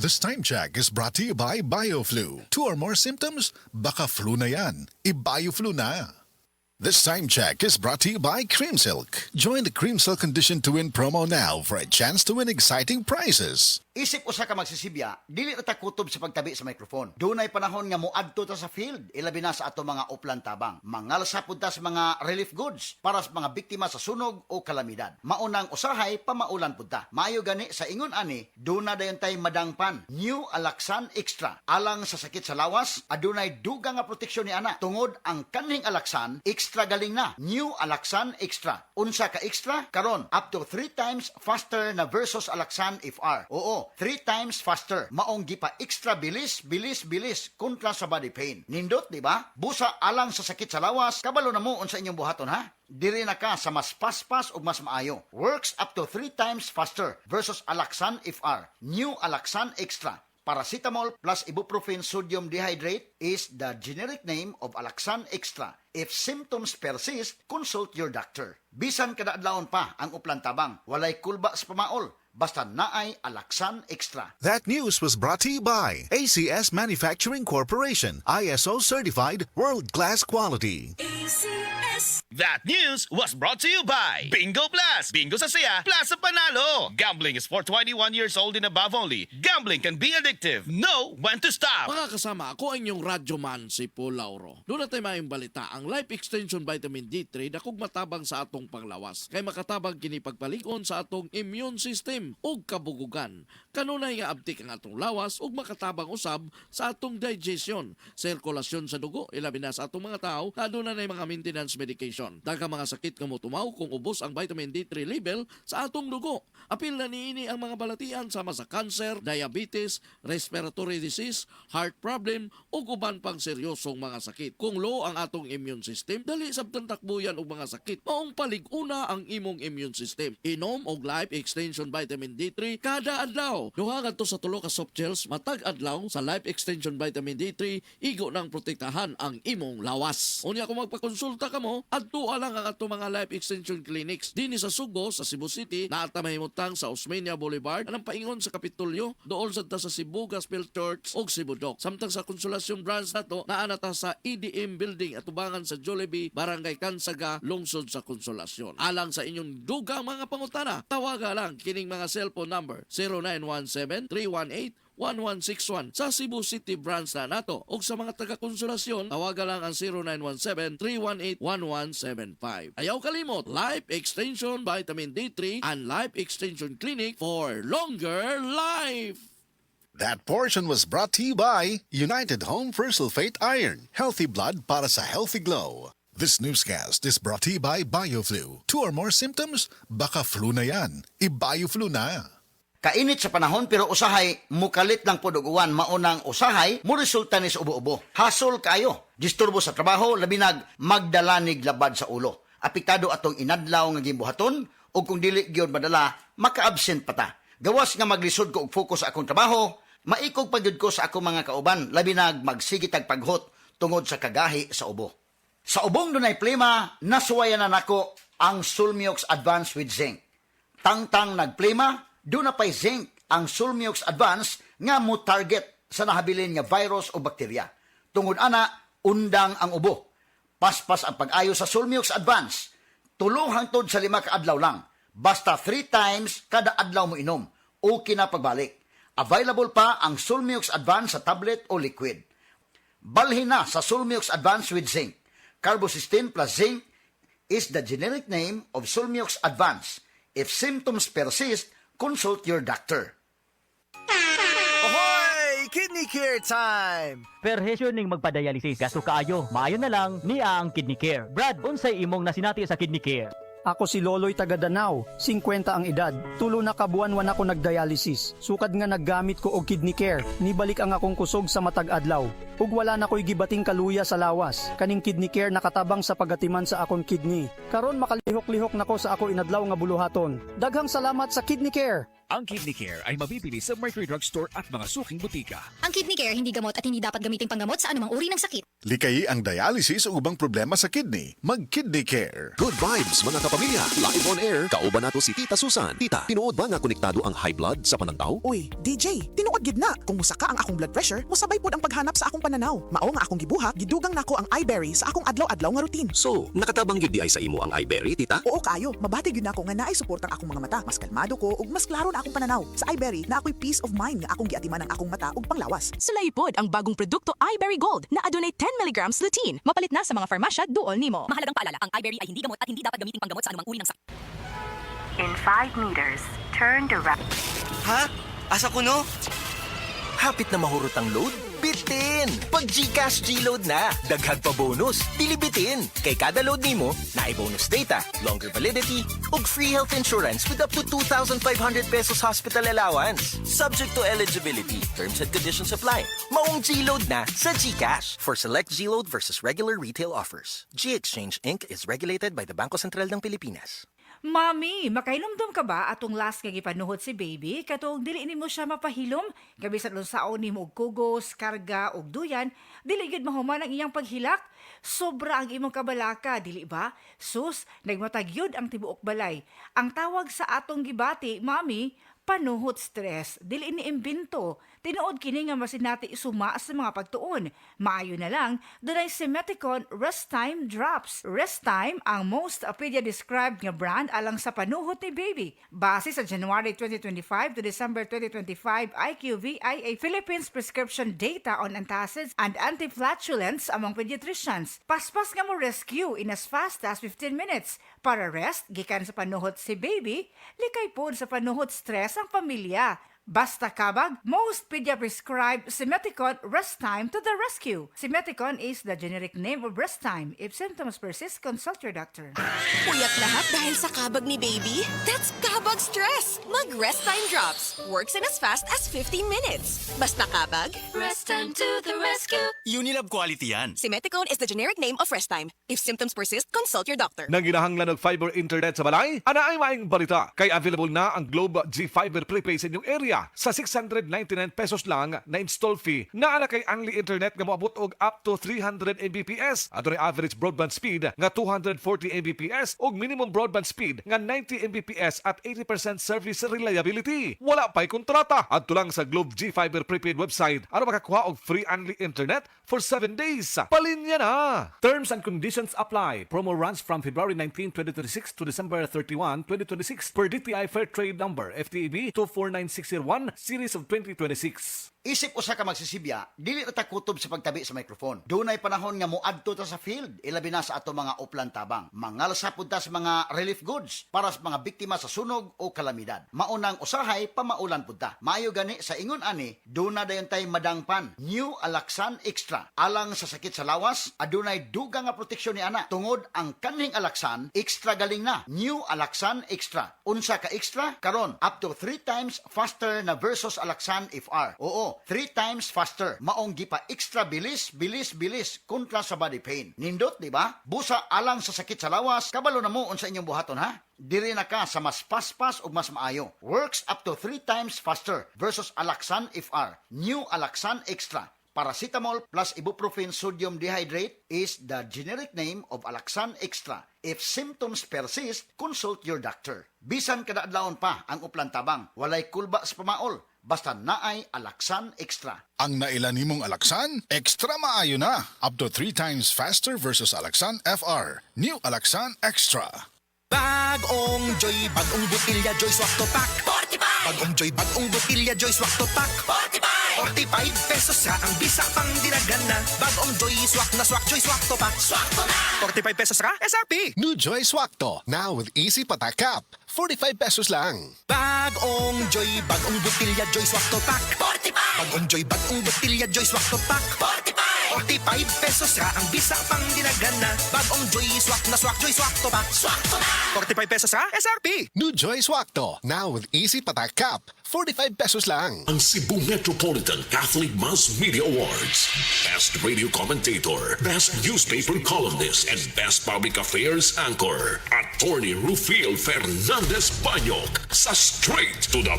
This time check is brought to you by BioFlu. 2 or more symptoms? Baka flu na yan. I-BioFlu na. This time check is brought to you by Creamsilk. Join the Creamsilk Condition to Win promo now for a chance to win exciting prizes. Isip usa ka magsisibya, dili na ta kutob sa pagtabi sa microphone. Dunay panahon nga moadto ta sa field, ilabi na sa ato mga uplan tabang. Mangalsa pud ta sa mga relief goods para sa mga biktima sa sunog o kalamidad. Maunang usahay pamaulan pud ta. Maayo gani sa ingon ani, duna dayon tay madangpan. New Alaxan Extra. Alang sa sakit sa lawas, adunay dugang nga proteksyon ni ana. Tungod ang kanhing Alaxan, extra galing na. New Alaxan Extra. Unsa ka extra? Karon up to 3 times faster na versus Alaxan FR. Oo, 3 times faster. Maong gipa extra bilis kontra sa body pain. Nindot, di ba? Busa alang sa sakit sa lawas, kabalo na mo unsa inyong buhaton ha? Diri na ka sa mas paspas ug mas maayo. Works up to 3 times faster versus Alaxan FR. New Alaxan Extra. Paracetamol plus ibuprofen sodium dehydrate is the generic name of Alaxan Extra. If symptoms persist, consult your doctor. Bisan kada adlawon pa ang uplan tabang, walay kulba sa pamaol. Basta naay Alaxan Extra. That news was brought to you by ACS Manufacturing Corporation. ISO certified world-class quality. ACS. That news was brought to you by Bingo Plus. Bingo sa saya, plus sa panalo. Gambling is for 21 years old and above only. Gambling can be addictive. Know when to stop. Mga kasama, ako ang inyong radyoman, si Paul Lauro. Doon natin mayong balita, ang Life Extension Vitamin D3 dakog matabang sa atong panglawas. Kay makatabang kini pagpalikon sa atong immune system ug kabugugan. Kanunay nga abtik ang atong lawas ug makatabang usab sa atong digestion, sirkulasyon sa dugo, ilabi na sa atong mga tao na aduna nay mga maintenance medication. Daghang mga sakit nga motumaw kung ubos ang vitamin D3 level sa atong dugo. Apil na niini ang mga balatian sama sa cancer, diabetes, respiratory disease, heart problem ug uban pang seryosong mga sakit. Kung low ang atong immune system, dali sabtang takbuyan og mga sakit. Maong palig-una ang imong immune system. Inom og Life Extension Vitamin D3 kada adlaw. Duha kadto sa tulo ka soft gels matag adlaw sa Life Extension Vitamin D3 igo nang protektahan ang imong lawas. Unya kung magpakonsulta kamo, adto lang ang ato mga Life Extension Clinics dinhi sa Subo sa Cebu City, naa ta mahimutang sa Osmeña Boulevard, anang paingon sa Kapitolyo, dool sa Cebu Gospel Church ug Cebu Doc. Samtang sa Konsolasyon branch nato, naa na ta sa EDM building atubangan sa Jollibee, Barangay Kansaga, lungsod sa Konsolasyon. Alang sa inyong dugang mga pangutana, tawaga lang kining mga cellphone number 0917-318-1161 sa Cebu City branch na nato. O sa mga taga-konsolasyon, tawaga lang ang 0917-318-1175. Ayaw kalimot, Life Extension Vitamin D3 and Life Extension Clinic for longer life. That portion was brought to you by United Home for Sulfate Iron. Healthy blood para sa healthy glow. This newscast is brought to you by BioFlu. 2 or more symptoms? Baka flu na yan. I-BioFlu na. Kainit sa panahon pero usahay mukalit lang pod og uwan, maunang usahay mo resulta ni sa ubo-ubo. Hasol kayo, disturbo sa trabaho, labi nag magdalanig labad sa ulo. Apektado atong inadlaw nga gimbuhaton ug kung dili gyud madala, maka-absent pa ta. Gawas nga maglisod ko og focus sa akong trabaho, maikog pagyud ko sa akong mga kauban, labi nag magsigitag paghot tungod sa kagahi sa ubo. Sa ubong dunay plema, nasuwayan na nako ang Sulmiox Advance with Zinc. Tangtang nagplema, doon na pa'y zinc ang Sulmiox Advance nga mo target sa nahabilin nga virus o bakterya. Tungod ana, undang ang ubo. Paspas ang pag-ayo sa Sulmiox Advance. Tulo hangtod sa 5 ka adlaw lang. Basta 3 times kada adlaw mo inom. Okay na pagbalik. Available pa ang Sulmiox Advance sa tablet o liquid. Balhin na sa Sulmiox Advance with Zinc. Carbocysteine plus zinc is the generic name of Sulmiox Advance. If symptoms persist, consult your doctor. Ahoy! Kidney Care time! Perhesyo ning magpadialysis gasto kaayo. Maayo na lang niya ang Kidney Care. Brad, unsay imong nasinati sa Kidney Care? Ako si Loloy taga Danau, 50 ang edad. Tulo na kabuan ako nagdialysis. Sukad nga naggamit ko og Kidney Care. Nibalik ang akong kusog sa matag adlaw. Ug wala na ko'y gibating kaluya sa lawas. Kaning Kidney Care nakatabang sa pagatiman sa akong kidney. Karon makalihok-lihok nako sa ako inadlaw nga buluhaton. Daghang salamat sa Kidney Care. Ang Kidney Care ay mabibili sa Mercury Drug Store at mga suking butika. Ang Kidney Care hindi gamot at hindi dapat gamiting panggamot sa anumang uri ng sakit. Likayi ang dialysis o ubang problema sa kidney. Mag-Kidney Care. Good vibes mga kapamilya. Live on air. Kauban nato si Tita Susan. Tita, tinuod ba nga konektado ang high blood sa panantaw? Uy, DJ, tinuod Tungod gid na, kung musaka ang akong blood pressure, musabay pod ang paghanap sa akong pananaw. Mao nga akong gibuhat, gidugang nako ang iBerry sa akong adlaw-adlaw nga routine. So, nakatabang yun di ay sa imo ang iBerry, tita? Oo kayo, mabati gyud nako nga naay suportang akong mga mata. Mas kalmado ko ug mas klaro na akong pananaw. Sa iBerry na ako'y peace of mind nga akong giatiman ang akong mata ug panglawas. Sulaipod ang bagong produkto iBerry Gold na adunay 10 mg lutein. Mapalit na sa mga farmasya duol nimo. Mahalagang paalala, ang iBerry ay hindi gamot at hindi dapat gamiting panggamot sa anumang uri ng sakit. In 5 meters, turn to right. Ha? Asa ko no? Hapit na mahurot ang load? Bitin! Pag GCash G-Load na, daghag pa bonus, pilibitin. Kay kada load nimo, naay bonus data, longer validity, ug free health insurance with up to 2,500 pesos hospital allowance. Subject to eligibility, terms and conditions apply. Maong G-Load na sa GCash. For select G-Load versus regular retail offers. G-Exchange Inc. is regulated by the Bangko Sentral ng Pilipinas. Mami, makailumdum ka ba atong last nga gipanuhot si baby katong dili nimo siya mapahilom gabi sa lunsaon nimo og kugos, karga og duyan, dili gid mahuman ang iyang paghilak. Sobra ang imong kabalaka, dili ba? Sus, nagmatagyod ang tibuok balay. Ang tawag sa atong gibati, mami, panuhot stress, dili ni imbento. Tinuod kini nga masinati isuma sa mga pagtuon. Maayo na lang, dunay Simeticon Rest Time Drops. Rest Time ang most pedia-described nga brand alang sa panuhot ni baby. Base sa January 2025 to December 2025 IQVIA Philippines prescription data on antacids and anti-flatulence among pediatricians. Paspas nga mo rescue in as fast as 15 minutes. Para rest, gikan sa panuhot si baby, likay pod sa panuhot stress ang pamilya. Basta kabag, most pedia-prescribed Simeticon Rest Time to the rescue. Simeticon is the generic name of Rest Time. If symptoms persist, consult your doctor. Puyat lahat dahil sa kabag ni baby? That's kabag stress! Mag-Rest Time Drops. Works in as fast as 15 minutes. Basta kabag, Rest Time to the rescue. Unilab quality yan. Simeticon is the generic name of Rest Time. If symptoms persist, consult your doctor. Nang ginahanglan ng fiber internet sa balay, ana ay maing balita. Kay available na ang Globe G Fiber prepaid sa inyong area sa 699 pesos lang na install fee. Naa na kay only internet nga moabot og up to 300 Mbps. Ato rin average broadband speed nga 240 Mbps ug minimum broadband speed nga 90 Mbps at 80% service reliability. Wala pa'y kontrata. Adto lang sa Globe G Fiber prepaid website aron makakuha og free only internet for 7 days. Palinya na! Terms and conditions apply. Promo runs from February 19, 2026 to December 31, 2026 per DTI Fair Trade Number FTEB 249601 Series of 2026. Isip usa ka magsisibya, dili na ta kutob sa pagtabi sa microphone. Dunay panahon nga moadto ta sa field, ilabi na sa ato mga uplan tabang. Mangalsa pud ta sa mga relief goods para sa mga biktima sa sunog o kalamidad. Maunang usahay pamaulan pud ta. Maayo gani sa ingon ani, duna dayon tay madangpan. New Alaxan Extra. Alang sa sakit sa lawas, adunay dugang nga proteksyon ni ana. Tungod ang kaning Alaxan, extra galing na. New Alaxan Extra. Unsa ka extra? Karon up to 3 times faster na versus Alaxan FR. Oo, 3 times faster. Maong gipa extra bilis kontra sa body pain. Nindot, di ba? Busa alang sa sakit sa lawas, kabalo na mo unsa inyong buhaton ha? Diri na ka sa mas paspas ug mas maayo. Works up to 3 times faster versus Alaxan FR. New Alaxan Extra. Paracetamol plus ibuprofen sodium dehydrate is the generic name of Alaxan Extra. If symptoms persist, consult your doctor. Bisan kada adlawon pa ang uplan tabang, walay kulba sa pamaol. Basta naay Alaxan Extra. Ang nailan nimong Alaxan, extra maayo na. Up to 3 times faster versus Alaxan FR. New Alaxan Extra. Bagong Joy, bagong butilya Joy Swak to Pack. 45! Bagong Joy, bagong butilya Joy Swak to Pack. 45! 45 pesos sa ang bisa pang dinagana. Bagong Joy Swak na Swak Joy Swak to Pack. Swak to na! 45 pesos ka? SRP! New Joy Swakto, now with easy patakap. 45 pesos lang. Bagong Joy, bagong butilya Joy Swak to Pack. 45! Bagong Joy, bagong butilya Joy Swak to Pack. 45! 45 pesos ka ang bisa pang dinagana. Bagong Joy Swak na Swak Joy Swak to Pack. Swak to na! 45 pesos ka? SRP! New Joy Swakto, now with easy patakap. 45 pesos lang. Ang Cebu Metropolitan Catholic Mass Media Awards. Best Radio Commentator, Best Newspaper Columnist, and Best Public Affairs Anchor. Attorney Rufil Fernandez Banyok sa Straight to the